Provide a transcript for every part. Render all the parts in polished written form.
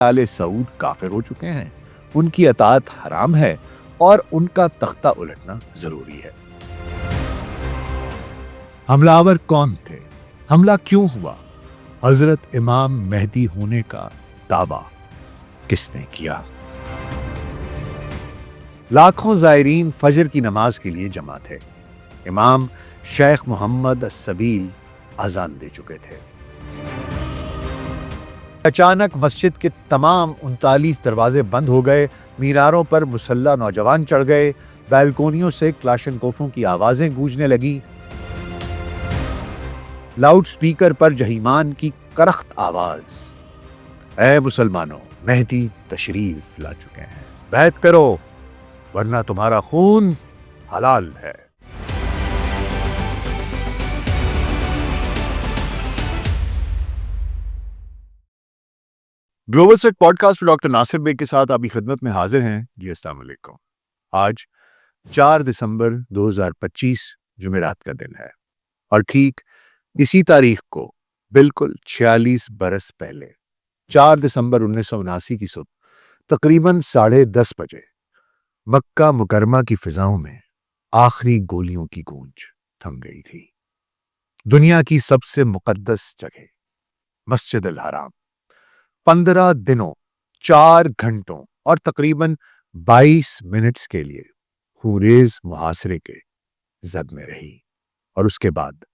آل سعود کافر ہو چکے ہیں، ان کی اطاعت حرام ہے اور ان کا تختہ الٹنا ضروری ہے۔ حملہ آور کون تھے؟ حملہ کیوں ہوا؟ حضرت امام مہدی ہونے کا دعویٰ کس نے کیا؟ لاکھوں زائرین فجر کی نماز کے لیے جمع تھے۔ امام شیخ محمد السبیل اذان دے چکے تھے۔ اچانک مسجد کے تمام 39 دروازے بند ہو گئے، میناروں پر مسلح نوجوان چڑھ گئے، بیلکونیوں سے کلاشنکوفوں کی آوازیں گونجنے لگیں، لاؤڈ سپیکر پر جہیمان کی کرخت آواز، اے مسلمانوں، مہدی تشریف لا چکے ہیں، بیعت کرو ورنہ تمہارا خون حلال ہے۔ Global set podcast doctor Nasir Baig کے ساتھ آپ کی خدمت میں حاضر ہیں۔ جی السلام علیکم۔ آج 4 دسمبر 2025 جمعرات کا دن ہے اور ٹھیک اسی تاریخ کو بالکل 46 برس پہلے 4 دسمبر 1979 کی صبح تقریباً 10:30 بجے مکہ مکرمہ کی فضاؤں میں آخری گولیوں کی گونج تھم گئی تھی۔ دنیا کی سب سے مقدس جگہ مسجد الحرام 15 دنوں 4 گھنٹوں اور تقریباً 22 منٹس کے لیے خونریز محاصرے کے زد میں رہی اور اس کے بعد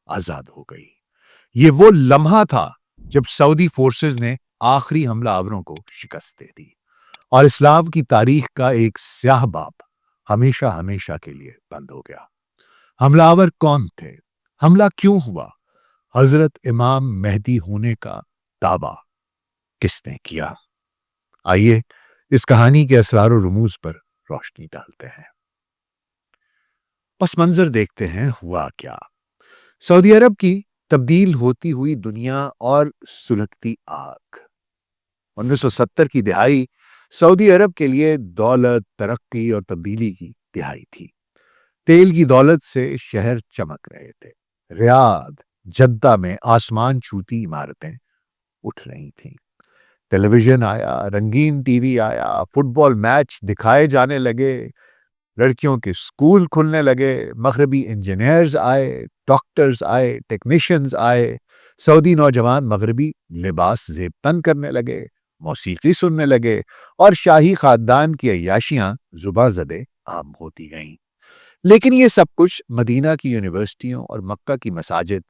آزاد ہو گئی۔ یہ وہ لمحہ تھا جب سعودی فورسز نے آخری حملہ آوروں کو شکست دے دی اور اسلام کی تاریخ کا ایک سیاہ باب ہمیشہ ہمیشہ کے لیے بند ہو گیا۔ حملہ آور کون تھے؟ حملہ کیوں ہوا؟ حضرت امام مہدی ہونے کا دعویٰ کس نے کیا؟ آئیے اس کہانی کے اسرار و رموز پر روشنی ڈالتے ہیں۔ پس منظر دیکھتے ہیں ہوا کیا۔ سعودی عرب کی تبدیل ہوتی ہوئی دنیا اور سلگتی آگ۔ 1970 کی دہائی سعودی عرب کے لیے دولت، ترقی اور تبدیلی کی دہائی تھی۔ تیل کی دولت سے شہر چمک رہے تھے۔ ریاض، جدہ میں آسمان چھوتی عمارتیں اٹھ رہی تھیں۔ ٹیلی ویژن آیا، رنگین ٹی وی آیا، فٹ بال میچ دکھائے جانے لگے، لڑکیوں کے سکول کھلنے لگے، مغربی انجینئرز آئے، ڈاکٹرز آئے، ٹیکنیشینز آئے، سعودی نوجوان مغربی لباس زیب تن کرنے لگے، موسیقی سننے لگے اور شاہی خاندان کی عیاشیاں زباں زدے عام ہوتی گئیں۔ لیکن یہ سب کچھ مدینہ کی یونیورسٹیوں اور مکہ کی مساجد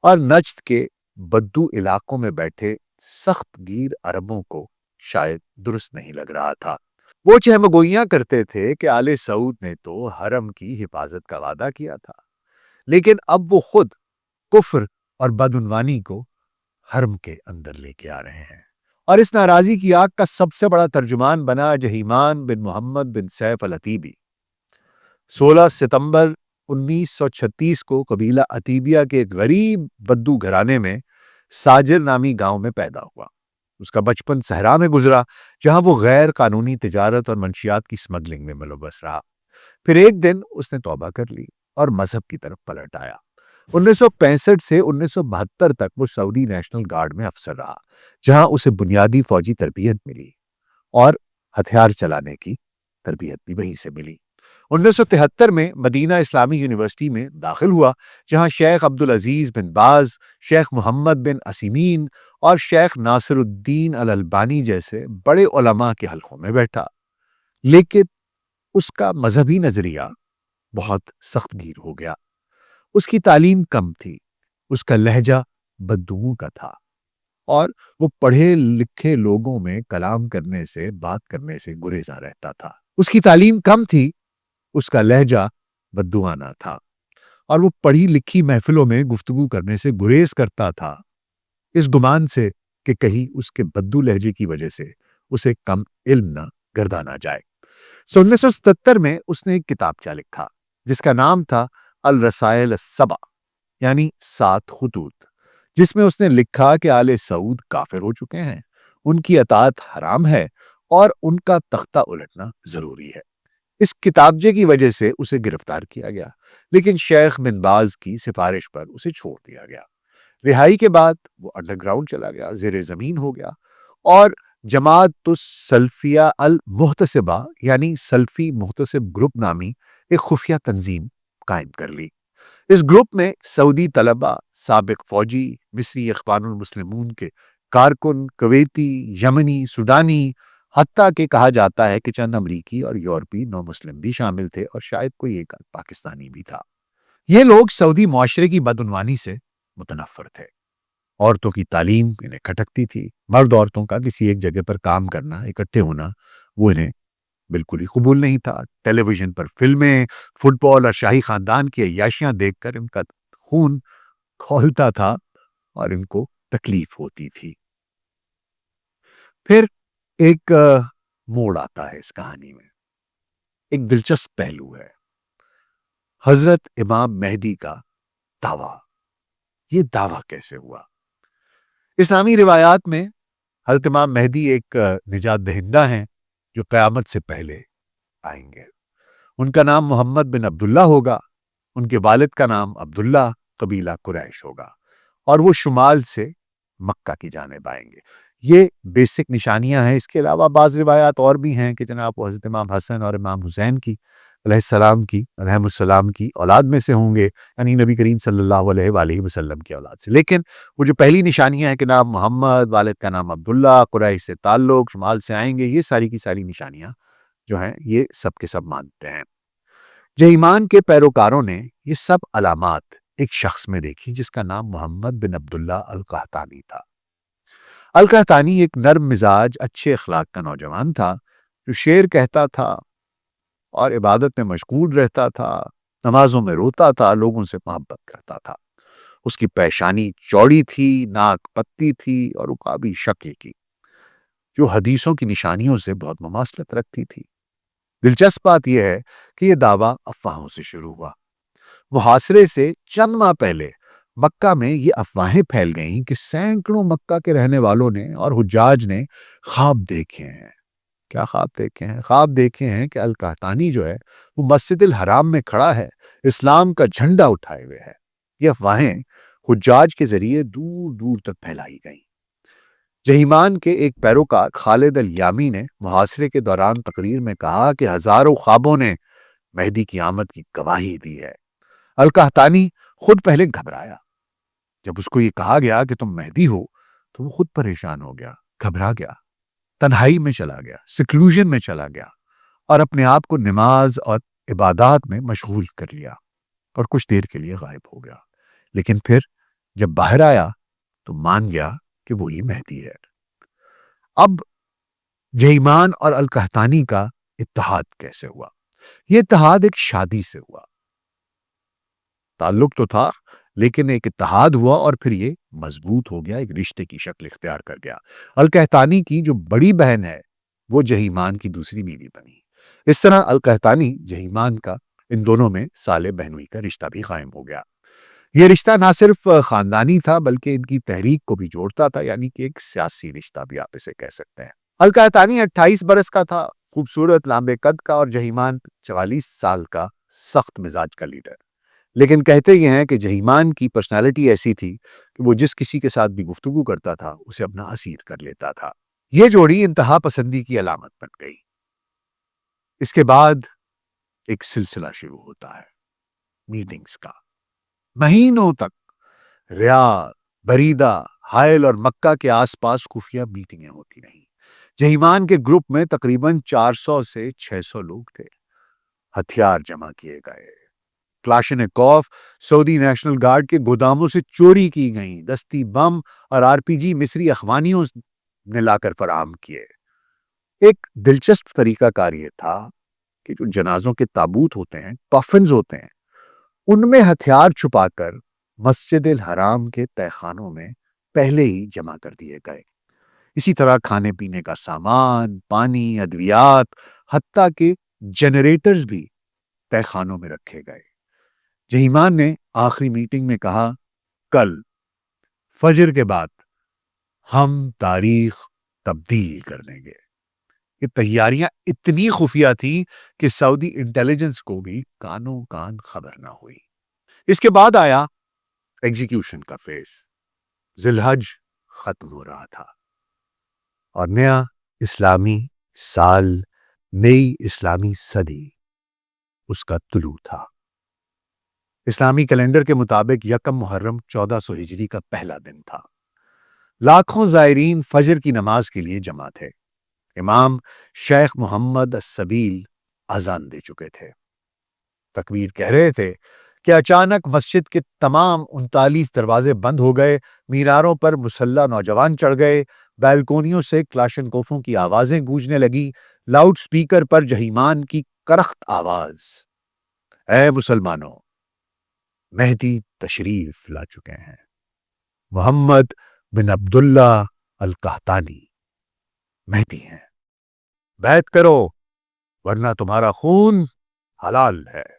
اور نجد کے بدو علاقوں میں بیٹھے سخت گیر عربوں کو شاید درست نہیں لگ رہا تھا۔ وہ چہمگوئیاں کرتے تھے کہ آل سعود نے تو حرم کی حفاظت کا وعدہ کیا تھا، لیکن اب وہ خود کفر اور بدعنوانی کو حرم کے اندر لے کے آ رہے ہیں۔ اور اس ناراضی کی آگ کا سب سے بڑا ترجمان بنا جہیمان بن محمد بن سیف العتیبی۔ 16 ستمبر 1936 کو قبیلہ عتیبیہ کے ایک غریب بدو گھرانے میں ساجر نامی گاؤں میں پیدا ہوا۔ اس کا بچپن صحرا میں گزرا، جہاں وہ غیر قانونی تجارت اور منشیات کی سمگلنگ میں ملوث رہا۔ پھر ایک دن اس نے توبہ کر لی اور مذہب کی طرف پلٹ آیا۔ 1965 سے 1972 تک وہ سعودی نیشنل گارڈ میں افسر رہا، جہاں اسے بنیادی فوجی تربیت ملی اور ہتھیار چلانے کی تربیت بھی وہیں سے ملی۔ 1973 میں مدینہ اسلامی یونیورسٹی میں داخل ہوا، جہاں شیخ عبدالعزیز بن باز، شیخ محمد بن عثیمین اور شیخ ناصر الدین الالبانی جیسے بڑے علماء کے حلقوں میں بیٹھا۔ لیکن اس کا مذہبی نظریہ بہت سخت گیر ہو گیا۔ اس کی تعلیم کم تھی، اس کا لہجہ بدوؤں کا تھا اور وہ پڑھے لکھے لوگوں میں کلام کرنے سے، بات کرنے سے گریزاں رہتا تھا۔ اس کی تعلیم کم تھی، اس کا لہجہ بدوانہ تھا اور وہ پڑھی لکھی محفلوں میں گفتگو کرنے سے گریز کرتا تھا، اس گمان سے کہ کہیں اس کے بدو لہجے کی وجہ سے اسے کم علم نہ گردانا جائے۔ 1977 میں اس نے ایک کتابچہ لکھا جس کا نام تھا الرسائل السبع، یعنی 7 خطوط، جس میں اس نے لکھا کہ آل سعود کافر ہو چکے ہیں، ان کی اطاعت حرام ہے اور ان کا تختہ الٹنا ضروری ہے۔ اس کتابچے کی وجہ سے اسے گرفتار کیا گیا، لیکن شیخ بن باز کی سفارش پر اسے چھوڑ دیا گیا۔ رہائی کے بعد وہ انڈر گراؤنڈ چلا گیا، زیر زمین ہو گیا اور جماعت السلفیہ المحتسبہ یعنی سلفی محتسب گروپ نامی ایک خفیہ تنظیم قائم کر لی۔ اس گروپ میں سعودی طلبہ، سابق فوجی، مصری اخوان المسلمون کے کارکن، کویتی، یمنی، سوڈانی، حتیٰ کہ کہا جاتا ہے کہ چند امریکی اور یورپی نو مسلم بھی شامل تھے اور شاید کوئی ایک پاکستانی بھی تھا۔ یہ لوگ سعودی معاشرے کی بدعنوانی سے متنفر تھے۔ عورتوں کی تعلیم انہیں کھٹکتی تھی، مرد عورتوں کا کسی ایک جگہ پر کام کرنا، اکٹھے ہونا، وہ انہیں بالکل ہی قبول نہیں تھا۔ ٹیلی ویژن پر فلمیں، فٹ بال اور شاہی خاندان کی عیاشیاں دیکھ کر ان کا خون کھولتا تھا اور ان کو تکلیف ہوتی تھی۔ پھر ایک موڑ آتا ہے اس کہانی میں، ایک دلچسپ پہلو ہے، حضرت امام مہدی کا دعویٰ۔ یہ دعویٰ کیسے ہوا؟ اسلامی روایات میں حضرت امام مہدی ایک نجات دہندہ ہیں جو قیامت سے پہلے آئیں گے۔ ان کا نام محمد بن عبداللہ ہوگا، ان کے والد کا نام عبداللہ قبیلہ قریش ہوگا، اور وہ شمال سے مکہ کی جانب آئیں گے۔ یہ بیسک نشانیاں ہیں۔ اس کے علاوہ بعض روایات اور بھی ہیں کہ جناب وہ حضرت امام حسن اور امام حسین کی علیہ السلام کی اولاد میں سے ہوں گے، یعنی نبی کریم صلی اللہ علیہ وآلہ وسلم کی اولاد سے۔ لیکن وہ جو پہلی نشانیاں ہیں کہ نام محمد، والد کا نام عبداللہ، قریش سے تعلق، شمال سے آئیں گے، یہ ساری کی ساری نشانیاں جو ہیں یہ سب کے سب مانتے ہیں۔ جیمان کے پیروکاروں نے یہ سب علامات ایک شخص میں دیکھی جس کا نام محمد بن عبداللہ القحطانی تھا۔ القحطانی ایک نرم مزاج، اچھے اخلاق کا نوجوان تھا جو شعر کہتا تھا اور عبادت میں مشغول رہتا تھا، نمازوں میں روتا تھا، لوگوں سے محبت کرتا تھا۔ اس کی پیشانی چوڑی تھی، ناک پتی تھی اور عقابی شکل کی، جو حدیثوں کی نشانیوں سے بہت مماثلت رکھتی تھی۔ دلچسپ بات یہ ہے کہ یہ دعویٰ افواہوں سے شروع ہوا۔ محاصرے سے چند ماہ پہلے مکہ میں یہ افواہیں پھیل گئیں کہ سینکڑوں مکہ کے رہنے والوں نے اور حجاج نے خواب دیکھے ہیں۔ کیا خواب دیکھے ہیں؟ خواب دیکھے ہیں کہ القحطانی جو ہے وہ مسجد الحرام میں کھڑا ہے، اسلام کا جھنڈا اٹھائے ہوئے ہے۔ یہ افواہیں حجاج کے ذریعے دور دور تک پھیلائی گئیں۔ جہیمان کے ایک پیروکار خالد الیامی نے محاصرے کے دوران تقریر میں کہا کہ ہزاروں خوابوں نے مہدی کی آمد کی گواہی دی ہے۔ القحطانی خود پہلے گھبرایا۔ جب اس کو یہ کہا گیا کہ تم مہدی ہو تو وہ خود پریشان ہو گیا، گھبرا گیا، تنہائی میں چلا گیا، سیکلوژن میں چلا گیا اور اپنے آپ کو نماز اور عبادات میں مشغول کر لیا اور کچھ دیر کے لیے غائب ہو گیا۔ لیکن پھر جب باہر آیا تو مان گیا کہ وہی مہدی ہے۔ اب جیمان اور القحطانی کا اتحاد کیسے ہوا؟ یہ اتحاد ایک شادی سے ہوا۔ تعلق تو تھا لیکن ایک اتحاد ہوا اور پھر یہ مضبوط ہو گیا، ایک رشتے کی شکل اختیار کر گیا۔ القحطانی کی جو بڑی بہن ہے وہ جہیمان کی دوسری بیوی بنی۔ اس طرح القحطانی جہیمان کا ان دونوں میں سالے بہنوئی کا رشتہ بھی قائم ہو گیا۔ یہ رشتہ نہ صرف خاندانی تھا بلکہ ان کی تحریک کو بھی جوڑتا تھا، یعنی کہ ایک سیاسی رشتہ بھی آپ اسے کہہ سکتے ہیں۔ القحطانی 28 برس کا تھا، خوبصورت لامبے قد کا، اور جہیمان 44 سال کا سخت مزاج کا لیڈر۔ لیکن کہتے یہ ہیں کہ جہیمان کی پرسنالٹی ایسی تھی کہ وہ جس کسی کے ساتھ بھی گفتگو کرتا تھا اسے اپنا اسیر کر لیتا تھا۔ یہ جوڑی انتہا پسندی کی علامت بن گئی۔ اس کے بعد ایک سلسلہ شروع ہوتا ہے میٹنگز کا۔ مہینوں تک ریاض، بریدہ، حائل اور مکہ کے آس پاس خفیہ میٹنگیں ہوتی رہیں۔ جہیمان کے گروپ میں تقریباً 400 سے 600 لوگ تھے۔ ہتھیار جمع کیے گئے، کلاشنکوف سعودی نیشنل گارڈ کے گوداموں سے چوری کی گئیں، دستی بم اور RPG مصری اخوانیوں نے لا کر فراہم کیے۔ ایک دلچسپ طریقہ کار یہ تھا کہ جو جنازوں کے تابوت ہوتے ہیں، کافنز ہوتے ہیں، ان میں ہتھیار چھپا کر مسجد الحرام کے تہہ خانوں میں پہلے ہی جمع کر دیے گئے۔ اسی طرح کھانے پینے کا سامان، پانی، ادویات، حتیٰ کہ جنریٹرز بھی تہہ خانوں میں رکھے گئے۔ جہیمان نے آخری میٹنگ میں کہا، کل فجر کے بعد ہم تاریخ تبدیل کر دیں گے۔ یہ تیاریاں اتنی خفیہ تھیں کہ سعودی انٹیلیجنس کو بھی کانوں کان خبر نہ ہوئی۔ اس کے بعد آیا ایگزیکیوشن کا فیز۔ ذی الحج ختم ہو رہا تھا اور نیا اسلامی سال، نئی اسلامی صدی اس کا طلوع تھا۔ اسلامی کیلنڈر کے مطابق یکم محرم 1400 ہجری کا پہلا دن تھا۔ لاکھوں زائرین فجر کی نماز کے لیے جمع تھے۔ امام شیخ محمد السبیل اذان دے چکے تھے، تکبیر کہہ رہے تھے کہ اچانک مسجد کے تمام 39 دروازے بند ہو گئے، میناروں پر مسلح نوجوان چڑھ گئے، بیلکونیوں سے کلاشنکوفوں کی آوازیں گونجنے لگی، لاؤڈ سپیکر پر جہیمان کی کرخت آواز، اے مسلمانوں، مہدی تشریف لا چکے ہیں، محمد بن عبداللہ القحطانی مہدی ہیں، بیعت کرو ورنہ تمہارا خون حلال ہے۔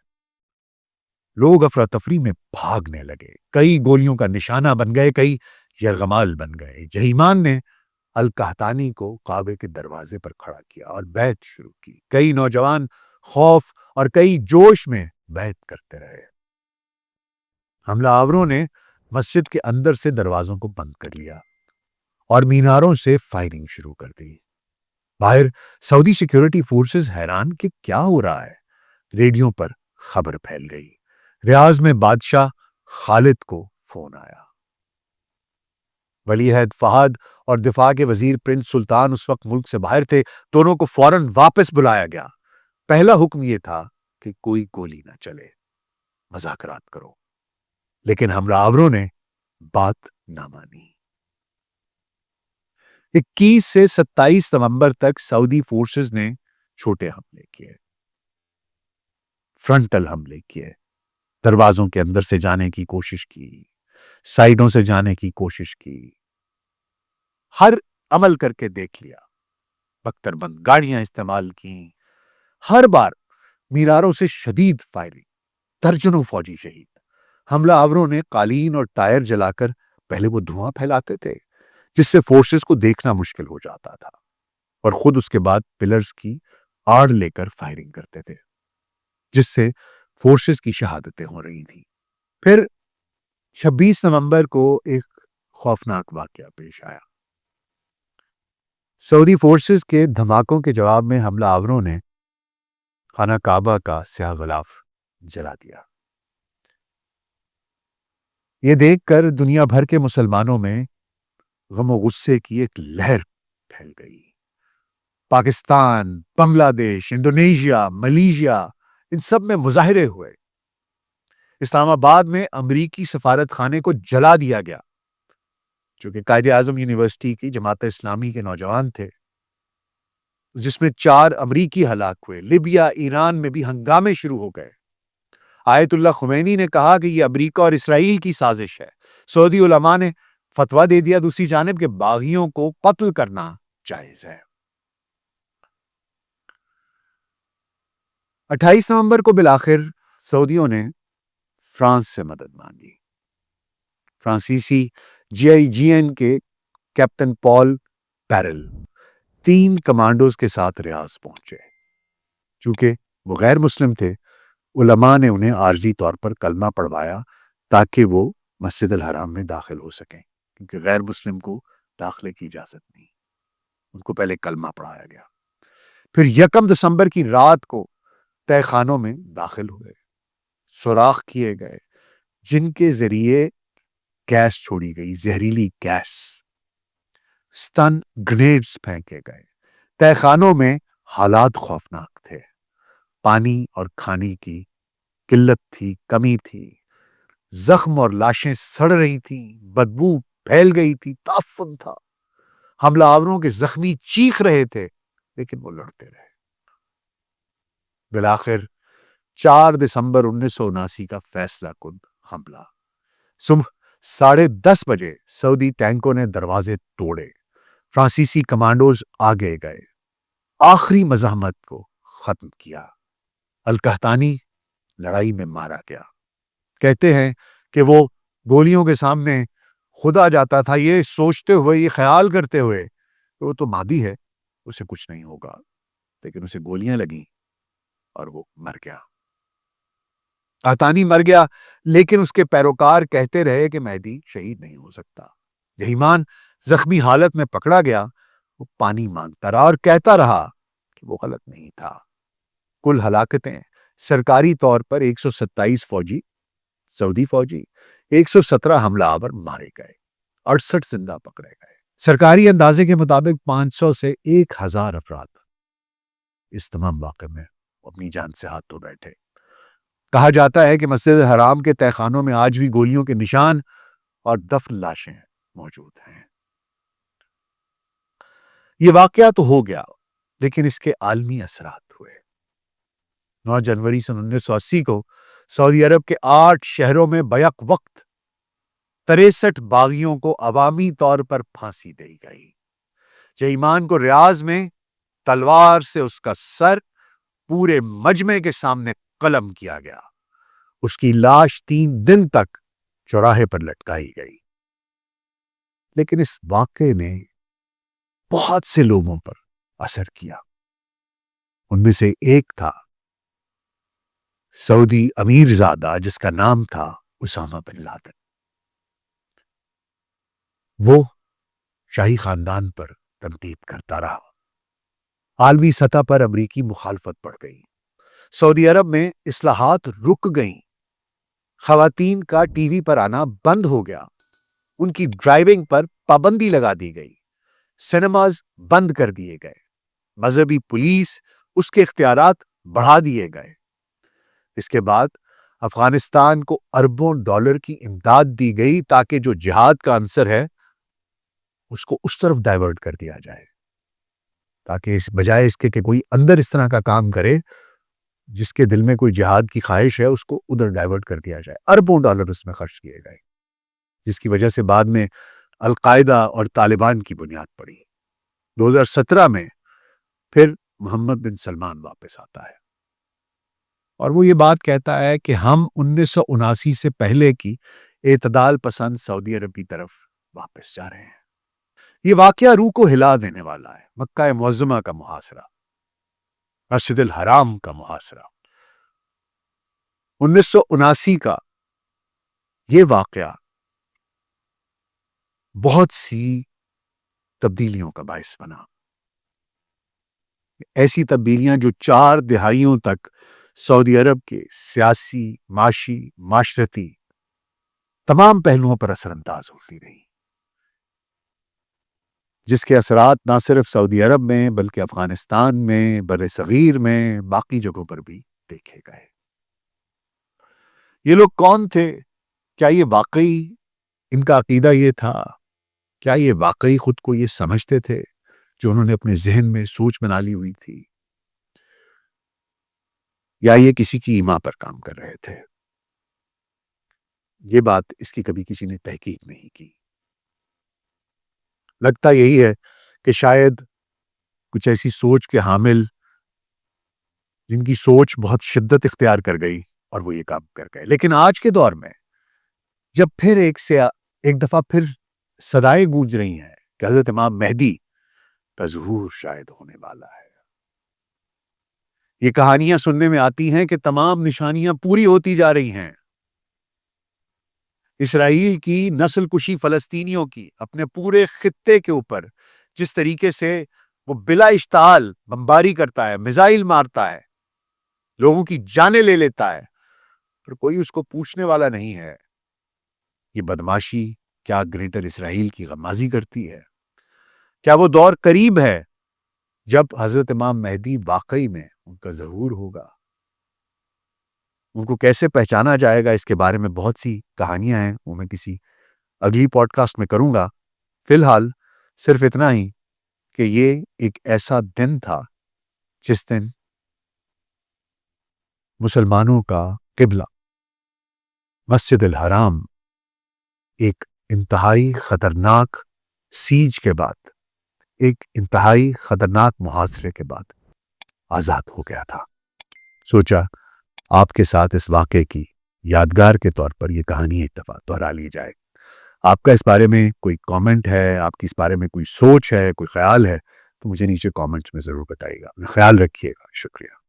لوگ افراتفری میں بھاگنے لگے، کئی گولیوں کا نشانہ بن گئے، کئی یرغمال بن گئے۔ جہیمان نے القحطانی کو کعبے کے دروازے پر کھڑا کیا اور بیعت شروع کی۔ کئی نوجوان خوف اور کئی جوش میں بیعت کرتے رہے۔ حملہ آوروں نے مسجد کے اندر سے دروازوں کو بند کر لیا اور میناروں سے فائرنگ شروع کر دی۔ باہر سعودی سیکیورٹی فورسز حیران کہ کیا ہو رہا ہے۔ ریڈیو پر خبر پھیل گئی۔ ریاض میں بادشاہ خالد کو فون آیا۔ ولی عہد فہد اور دفاع کے وزیر پرنس سلطان اس وقت ملک سے باہر تھے۔ دونوں کو فوراً واپس بلایا گیا۔ پہلا حکم یہ تھا کہ کوئی گولی نہ چلے، مذاکرات کرو، لیکن حملہ آوروں نے بات نہ مانی۔ 21 سے 27 نومبر تک سعودی فورسز نے چھوٹے حملے کیے، فرنٹل حملے کیے، دروازوں کے اندر سے جانے کی کوشش کی، سائیڈوں سے جانے کی کوشش کی، ہر عمل کر کے دیکھ لیا، بختر بند گاڑیاں استعمال کی، ہر بار میناروں سے شدید فائرنگ، درجنوں فوجی شہید۔ حملہ آوروں نے قالین اور ٹائر جلا کر پہلے وہ دھواں پھیلاتے تھے جس سے فورسز کو دیکھنا مشکل ہو جاتا تھا، اور خود اس کے بعد پلرز کی آڑ لے کر فائرنگ کرتے تھے جس سے فورسز کی شہادتیں ہو رہی تھیں۔ پھر 26 نومبر کو ایک خوفناک واقعہ پیش آیا۔ سعودی فورسز کے دھماکوں کے جواب میں حملہ آوروں نے خانہ کعبہ کا سیاہ غلاف جلا دیا۔ یہ دیکھ کر دنیا بھر کے مسلمانوں میں غم و غصے کی ایک لہر پھیل گئی۔ پاکستان، بنگلہ دیش، انڈونیشیا، ملیشیا، ان سب میں مظاہرے ہوئے۔ اسلام آباد میں امریکی سفارت خانے کو جلا دیا گیا، جو کہ قائد اعظم یونیورسٹی کی جماعت اسلامی کے نوجوان تھے، جس میں 4 امریکی ہلاک ہوئے۔ لیبیا، ایران میں بھی ہنگامے شروع ہو گئے۔ آیت اللہ خمینی نے کہا کہ یہ امریکہ اور اسرائیل کی سازش ہے۔ سعودی علماء نے فتویٰ دے دیا دوسری جانب کہ باغیوں کو قتل کرنا جائز ہے۔ 28 نومبر کو بالآخر سعودیوں نے فرانس سے مدد مانگی۔ فرانسیسی GIGN کے کیپٹن پال پیرل 3 کمانڈوز کے ساتھ ریاض پہنچے۔ چونکہ وہ غیر مسلم تھے، علماء نے انہیں عارضی طور پر کلمہ پڑھوایا تاکہ وہ مسجد الحرام میں داخل ہو سکیں، کیونکہ غیر مسلم کو داخلے کی اجازت نہیں۔ ان کو پہلے کلمہ پڑھایا گیا۔ پھر 1 دسمبر کی رات کو تہہ خانوں میں داخل ہوئے، سوراخ کیے گئے جن کے ذریعے گیس چھوڑی گئی، زہریلی گیس، سٹن گرینیڈز پھینکے گئے۔ تہہ خانوں میں حالات خوفناک تھے۔ پانی اور کھانے کی قلت تھی، کمی تھی، زخم اور لاشیں سڑ رہی تھیں، بدبو پھیل گئی تھی، تعفن تھا۔ حملہ آوروں کے زخمی چیخ رہے تھے لیکن وہ لڑتے رہے۔ بالآخر 4 دسمبر 1979 کا فیصلہ کن حملہ۔ صبح 10:30 بجے سعودی ٹینکوں نے دروازے توڑے، فرانسیسی کمانڈوز آگے گئے، آخری مزاحمت کو ختم کیا۔ القحطانی لڑائی میں مارا گیا۔ کہتے ہیں کہ وہ گولیوں کے سامنے خدا جاتا تھا، یہ سوچتے ہوئے، یہ خیال کرتے ہوئے کہ وہ تو مادی ہے، اسے کچھ نہیں ہوگا، لیکن اسے گولیاں لگیں اور وہ مر گیا۔ قحطانی مر گیا، لیکن اس کے پیروکار کہتے رہے کہ مہدی شہید نہیں ہو سکتا۔ جہیمان زخمی حالت میں پکڑا گیا، وہ پانی مانگتا رہا اور کہتا رہا کہ وہ غلط نہیں تھا۔ کل ہلاکتیں سرکاری طور پر 127 فوجی، سعودی فوجی، 117 حملہ آور مارے گئے، 68 زندہ پکڑے گئے۔ سرکاری اندازے کے مطابق 500 سے 1000 افراد اس تمام واقعے میں اپنی جان سے ہاتھ دھو بیٹھے۔ کہا جاتا ہے کہ مسجد حرام کے تہہ خانوں میں آج بھی گولیوں کے نشان اور دفن لاشیں موجود ہیں۔ یہ واقعہ تو ہو گیا، لیکن اس کے عالمی اثرات ہوئے۔ 9 جنوری سن 1980 کو سعودی عرب کے 8 شہروں میں بیک وقت 63 باغیوں کو عوامی طور پر پھانسی دی گئی۔ جیمان کو ریاض میں تلوار سے اس کا سر پورے مجمع کے سامنے قلم کیا گیا۔ اس کی لاش 3 دن تک چوراہے پر لٹکائی گئی۔ لیکن اس واقعے نے بہت سے لوگوں پر اثر کیا۔ ان میں سے ایک تھا سعودی امیر زادہ جس کا نام تھا اسامہ بن لادن۔ وہ شاہی خاندان پر تنقید کرتا رہا۔ عالمی سطح پر امریکی مخالفت بڑھ گئی۔ سعودی عرب میں اصلاحات رک گئیں۔ خواتین کا ٹی وی پر آنا بند ہو گیا۔ ان کی ڈرائیونگ پر پابندی لگا دی گئی۔ سینماز بند کر دیے گئے۔ مذہبی پولیس اس کے اختیارات بڑھا دیے گئے۔ اس کے بعد افغانستان کو اربوں ڈالر کی امداد دی گئی تاکہ جو جہاد کا عنصر ہے اس کو اس طرف ڈائیورٹ کر دیا جائے، تاکہ اس بجائے اس کے کہ کوئی اندر اس طرح کا کام کرے جس کے دل میں کوئی جہاد کی خواہش ہے اس کو ادھر ڈائیورٹ کر دیا جائے۔ اربوں ڈالر اس میں خرچ کیے گئے، جس کی وجہ سے بعد میں القاعدہ اور طالبان کی بنیاد پڑی۔ 2017 میں پھر محمد بن سلمان واپس آتا ہے اور وہ یہ بات کہتا ہے کہ ہم 1979 سے پہلے کی اعتدال پسند سعودی عرب کی طرف واپس جا رہے ہیں۔ یہ واقعہ روح کو ہلا دینے والا ہے۔ مکہ معظمہ کا محاصرہ، مسجد الحرام کا محاصرہ، 1979 کا یہ واقعہ بہت سی تبدیلیوں کا باعث بنا۔ ایسی تبدیلیاں جو 4 دہائیوں تک سعودی عرب کے سیاسی، معاشی، معاشرتی تمام پہلوؤں پر اثر انداز ہوتی رہی، جس کے اثرات نہ صرف سعودی عرب میں بلکہ افغانستان میں، بر صغیر میں، باقی جگہوں پر بھی دیکھے گئے۔ یہ لوگ کون تھے؟ کیا یہ واقعی ان کا عقیدہ یہ تھا؟ کیا یہ واقعی خود کو یہ سمجھتے تھے جو انہوں نے اپنے ذہن میں سوچ بنا لی ہوئی تھی؟ یا یہ کسی کی ایما پر کام کر رہے تھے؟ یہ بات اس کی کبھی کسی نے تحقیق نہیں کی۔ لگتا یہی ہے کہ شاید کچھ ایسی سوچ کے حامل جن کی سوچ بہت شدت اختیار کر گئی اور وہ یہ کام کر گئے۔ لیکن آج کے دور میں جب پھر ایک دفعہ پھر صدائیں گونج رہی ہیں کہ حضرت امام مہدی کا ظہور شاید ہونے والا ہے، یہ کہانیاں سننے میں آتی ہیں کہ تمام نشانیاں پوری ہوتی جا رہی ہیں۔ اسرائیل کی نسل کشی فلسطینیوں کی اپنے پورے خطے کے اوپر جس طریقے سے وہ بلا اشتعال بمباری کرتا ہے، میزائل مارتا ہے، لوگوں کی جانیں لے لیتا ہے، پر کوئی اس کو پوچھنے والا نہیں ہے۔ یہ بدماشی کیا گریٹر اسرائیل کی غمازی کرتی ہے؟ کیا وہ دور قریب ہے جب حضرت امام مہدی واقعی میں ان کا ظہور ہوگا؟ ان کو کیسے پہچانا جائے گا؟ اس کے بارے میں بہت سی کہانیاں ہیں، وہ میں کسی اگلی پوڈ کاسٹ میں کروں گا۔ فی الحال صرف اتنا ہی کہ یہ ایک ایسا دن تھا جس دن مسلمانوں کا قبلہ مسجد الحرام ایک انتہائی خطرناک سیج کے بعد، ایک انتہائی خطرناک محاصرے کے بعد آزاد ہو گیا تھا۔ سوچا آپ کے ساتھ اس واقعے کی یادگار کے طور پر یہ کہانی ایک دفعہ دہرا لی جائے۔ آپ کا اس بارے میں کوئی کامنٹ ہے، آپ کی اس بارے میں کوئی سوچ ہے، کوئی خیال ہے، تو مجھے نیچے کامنٹس میں ضرور بتائیے گا۔ خیال رکھیے گا۔ شکریہ۔